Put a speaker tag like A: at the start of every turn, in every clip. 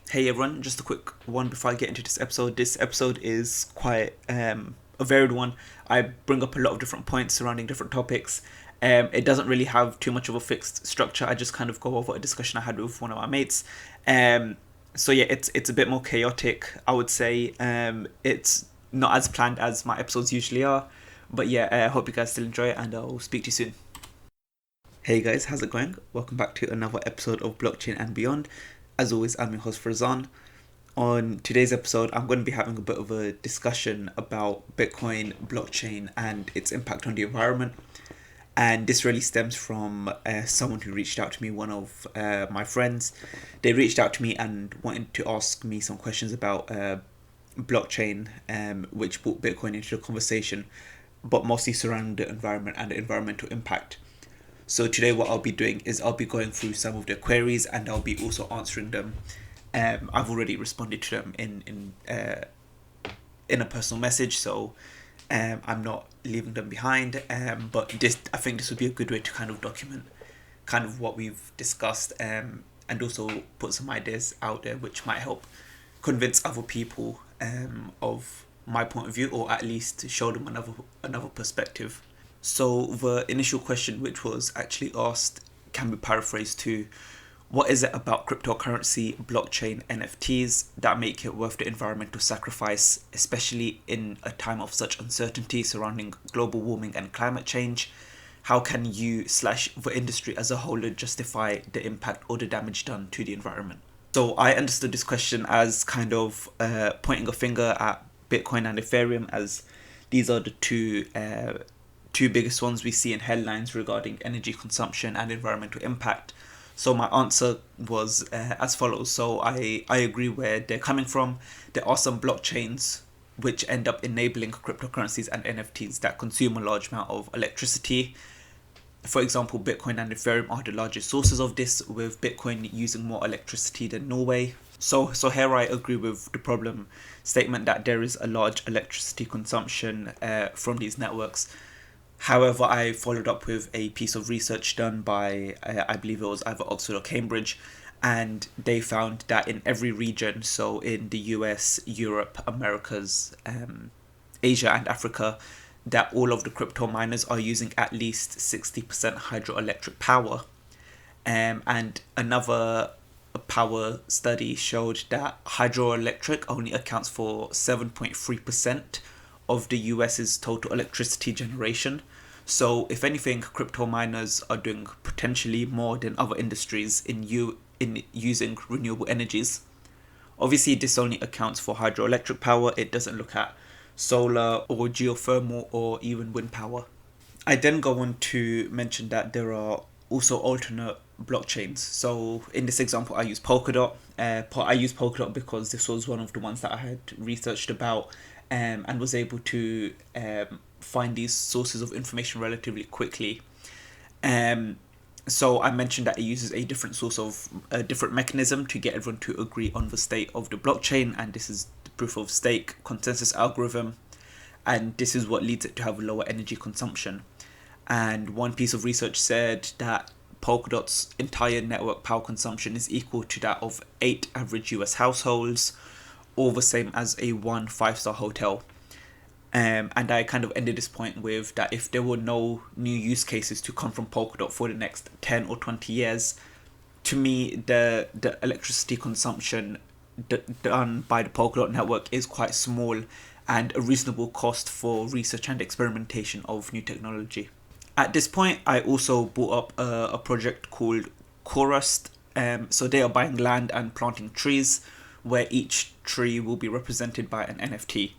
A: Hey everyone, just a quick one before I get into this episode. This episode is quite a varied one. I bring up a lot of different points surrounding different topics. It doesn't really have too much of a fixed structure. I just kind of go over a discussion I had with one of my mates. Um, so yeah, it's a bit more chaotic, I would say. It's not as planned as my episodes usually are. But yeah, I hope you guys still enjoy it and I'll speak to you soon. Hey guys, how's it going? Welcome back to another episode of Blockchain and Beyond. As always, I'm your host Farzan. On today's episode, I'm going to be having a bit of a discussion about Bitcoin, blockchain, and its impact on the environment. And this really stems from someone who reached out to me, one of my friends. They reached out to me and wanted to ask me some questions about blockchain, which brought Bitcoin into the conversation, but mostly surrounding the environment and the environmental impact. So today what I'll be doing is I'll be going through some of their queries and I'll be also answering them. I've already responded to them in a personal message, so I'm not leaving them behind. But this I think this would be a good way to kind of document kind of what we've discussed, and also put some ideas out there which might help convince other people of my point of view, or at least show them another perspective. So the initial question, which was actually asked, can be paraphrased to: what is it about cryptocurrency, blockchain, NFTs that make it worth the environmental sacrifice, especially in a time of such uncertainty surrounding global warming and climate change? How can you slash the industry as a whole justify the impact or the damage done to the environment? So I understood this question as kind of pointing a finger at Bitcoin and Ethereum, as these are the two biggest ones we see in headlines regarding energy consumption and environmental impact. So my answer was as follows. So I agree where they're coming from. There are some blockchains which end up enabling cryptocurrencies and NFTs that consume a large amount of electricity. For example, Bitcoin and Ethereum are the largest sources of this, with Bitcoin using more electricity than Norway. So here I agree with the problem statement that there is a large electricity consumption from these networks. However, I followed up with a piece of research done by, I believe it was either Oxford or Cambridge, and they found that in every region, so in the US, Europe, Americas, Asia, and Africa, that all of the crypto miners are using at least 60% hydroelectric power. And another power study showed that hydroelectric only accounts for 7.3% of the US's total electricity generation. So, if anything, crypto miners are doing potentially more than other industries in using renewable energies. Obviously, this only accounts for hydroelectric power. It doesn't look at solar or geothermal or even wind power. I then go on to mention that there are also alternate blockchains. So in this example, I use Polkadot. I use Polkadot because this was one of the ones that I had researched about, and was able to find these sources of information relatively quickly. Um, so I mentioned that it uses a different source of a different mechanism to get everyone to agree on the state of the blockchain, and this is the proof of stake consensus algorithm, and this is what leads it to have lower energy consumption. And one piece of research said that Polkadot's entire network power consumption is equal to that of 8 average US households, or the same as a one five-star hotel. And I kind of ended this point with that if there were no new use cases to come from Polkadot for the next 10 or 20 years, to me, the electricity consumption done by the Polkadot network is quite small and a reasonable cost for research and experimentation of new technology. At this point, I also brought up a project called Chorust. So they are buying land and planting trees, where each tree will be represented by an NFT.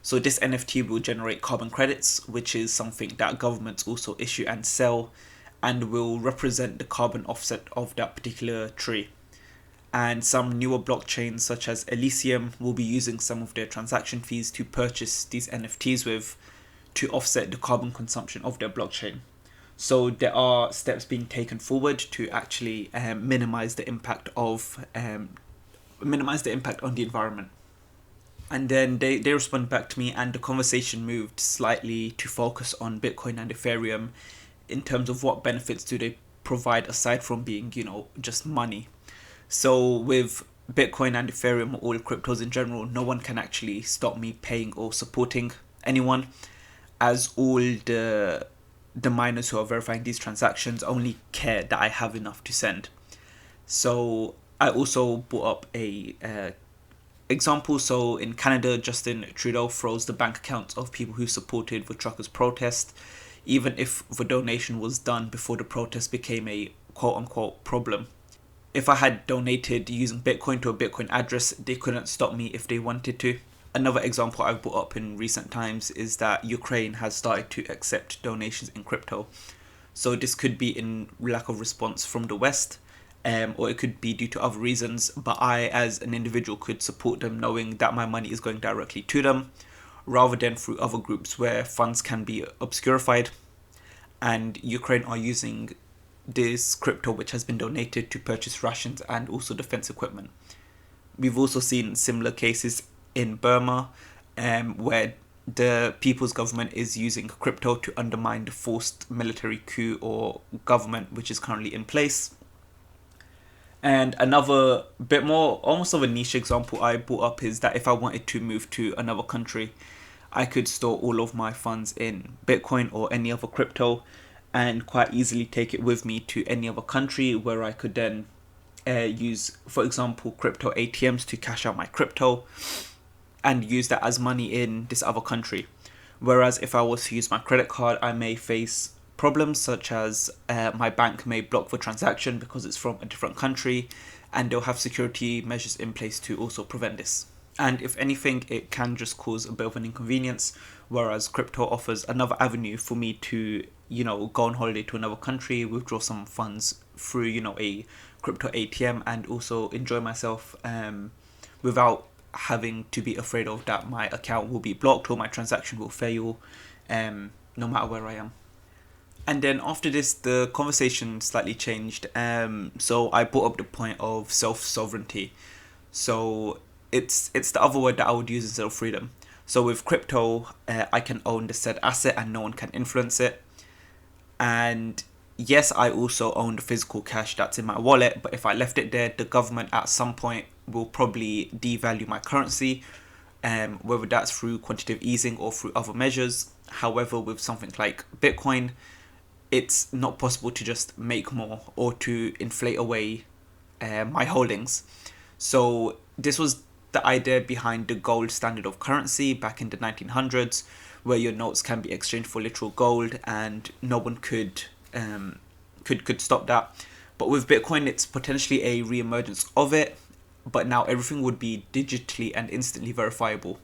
A: So this NFT will generate carbon credits, which is something that governments also issue and sell, and will represent the carbon offset of that particular tree. And some newer blockchains, such as Elysium, will be using some of their transaction fees to purchase these NFTs with, to offset the carbon consumption of their blockchain. So there are steps being taken forward to actually minimize the impact on the environment. And then they responded back to me, and the conversation moved slightly to focus on Bitcoin and Ethereum in terms of what benefits do they provide aside from being, just money. So with Bitcoin and Ethereum, or all cryptos in general, no one can actually stop me paying or supporting anyone, as all the miners who are verifying these transactions only care that I have enough to send. So I also brought up a example. So in Canada, Justin Trudeau froze the bank accounts of people who supported the truckers' protest, even if the donation was done before the protest became a quote-unquote problem. If I had donated using Bitcoin to a Bitcoin address, they couldn't stop me if they wanted to. Another example I've brought up in recent times is that Ukraine has started to accept donations in crypto. So this could be in lack of response from the West, or it could be due to other reasons. But I, as an individual, could support them knowing that my money is going directly to them, rather than through other groups where funds can be obscurified. And Ukraine are using this crypto which has been donated to purchase rations and also defense equipment. We've also seen similar cases in Burma, where the people's government is using crypto to undermine the forced military coup or government which is currently in place. And another bit more, almost of a niche example I brought up is that if I wanted to move to another country, I could store all of my funds in Bitcoin or any other crypto and quite easily take it with me to any other country, where I could then use, for example, crypto ATMs to cash out my crypto and use that as money in this other country. Whereas if I was to use my credit card, I may face problems such as my bank may block the transaction because it's from a different country, and they'll have security measures in place to also prevent this. And if anything, it can just cause a bit of an inconvenience, whereas crypto offers another avenue for me to, go on holiday to another country, withdraw some funds through, a crypto ATM, and also enjoy myself without having to be afraid of that my account will be blocked or my transaction will fail, no matter where I am. And then after this, the conversation slightly changed. So I brought up the point of self-sovereignty. So it's the other word that I would use instead of freedom. So with crypto, I can own the said asset and no one can influence it. And yes, I also own the physical cash that's in my wallet, but if I left it there, the government at some point will probably devalue my currency, whether that's through quantitative easing or through other measures. However, with something like Bitcoin, it's not possible to just make more or to inflate away my holdings. So this was the idea behind the gold standard of currency back in the 1900s, where your notes can be exchanged for literal gold, and no one could stop that. But with Bitcoin, it's potentially a re-emergence of it, but now everything would be digitally and instantly verifiable.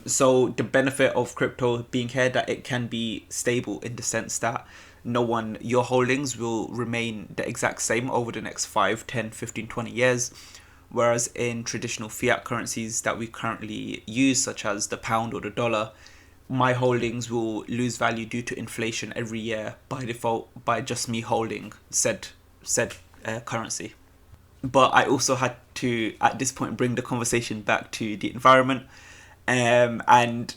A: So the benefit of crypto being here, that it can be stable in the sense that your holdings will remain the exact same over the next 5, 10, 15, 20 years. Whereas in traditional fiat currencies that we currently use, such as the pound or the dollar, my holdings will lose value due to inflation every year by default, by just me holding said currency. But I also had to, at this point, bring the conversation back to the environment. And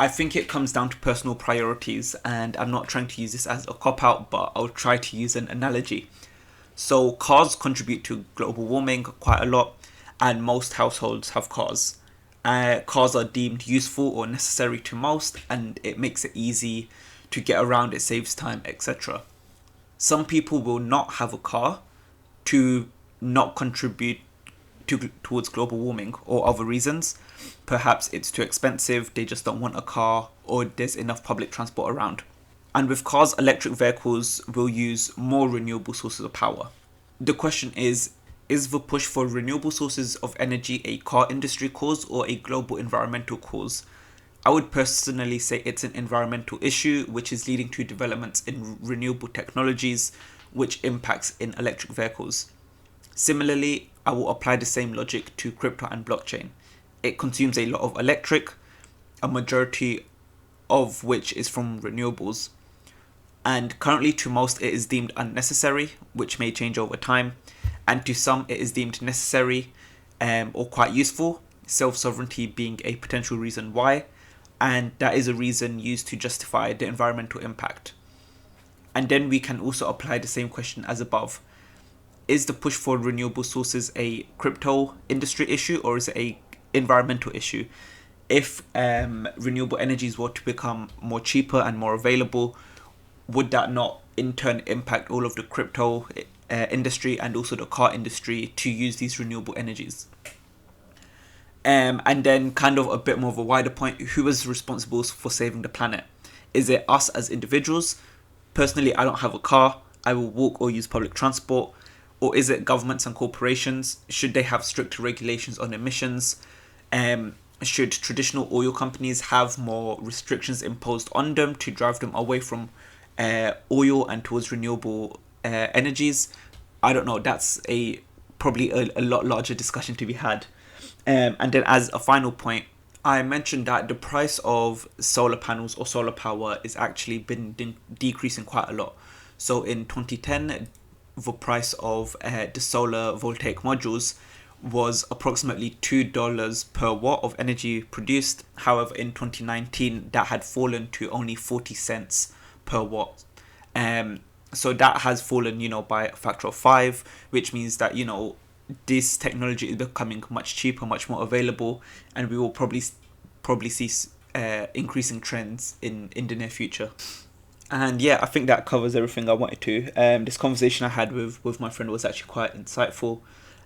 A: I think it comes down to personal priorities, and I'm not trying to use this as a cop-out, but I'll try to use an analogy. So cars contribute to global warming quite a lot, and most households have cars. Cars are deemed useful or necessary to most, and it makes it easy to get around, it saves time, etc. Some people will not have a car to not contribute towards global warming or other reasons. Perhaps it's too expensive, they just don't want a car, or there's enough public transport around. And with cars, electric vehicles will use more renewable sources of power. The question is the push for renewable sources of energy a car industry cause or a global environmental cause? I would personally say it's an environmental issue, which is leading to developments in renewable technologies, which impacts in electric vehicles. Similarly, I will apply the same logic to crypto and blockchain. It consumes a lot of electric, a majority of which is from renewables. And currently to most it is deemed unnecessary, which may change over time. And to some it is deemed necessary or quite useful, self-sovereignty being a potential reason why. And that is a reason used to justify the environmental impact. And then we can also apply the same question as above. is the push for renewable sources a crypto industry issue, or is it a environmental issue? If renewable energies were to become more cheaper and more available, would that not in turn impact all of the crypto industry and also the car industry to use these renewable energies? And then kind of a bit more of a wider point, who is responsible for saving the planet? Is it us as individuals? Personally, I don't have a car. I will walk or use public transport. Or is it governments and corporations? Should they have stricter regulations on emissions? Should traditional oil companies have more restrictions imposed on them to drive them away from oil and towards renewable energies? I don't know. That's probably a lot larger discussion to be had. And then as a final point, I mentioned that the price of solar panels or solar power is actually been decreasing quite a lot. So in 2010, the price of the solar voltaic modules was approximately $2 per watt of energy produced. However, in 2019, that had fallen to only 40 cents per watt. So that has fallen, by a factor of 5, which means that, this technology is becoming much cheaper, much more available, and we will probably see increasing trends in the near future. And yeah, I think that covers everything I wanted to. This conversation I had with my friend was actually quite insightful.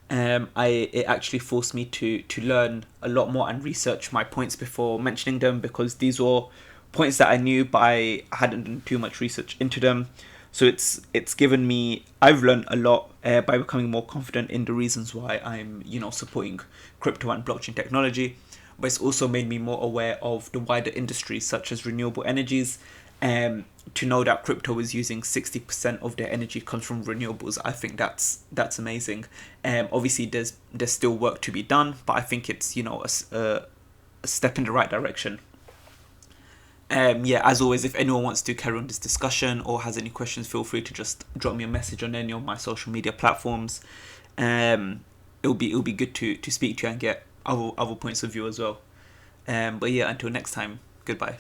A: It actually forced me to learn a lot more and research my points before mentioning them, because these were points that I knew but I hadn't done too much research into them. So it's given me, I've learned a lot by becoming more confident in the reasons why I'm supporting crypto and blockchain technology. But it's also made me more aware of the wider industries such as renewable energies. To know that crypto is using 60% of their energy comes from renewables, I think that's amazing. Obviously there's still work to be done, but I think it's a step in the right direction. As always, if anyone wants to carry on this discussion or has any questions, feel free to just drop me a message on any of my social media platforms. It'll be good to speak to you and get other points of view as well. But yeah, until next time, goodbye.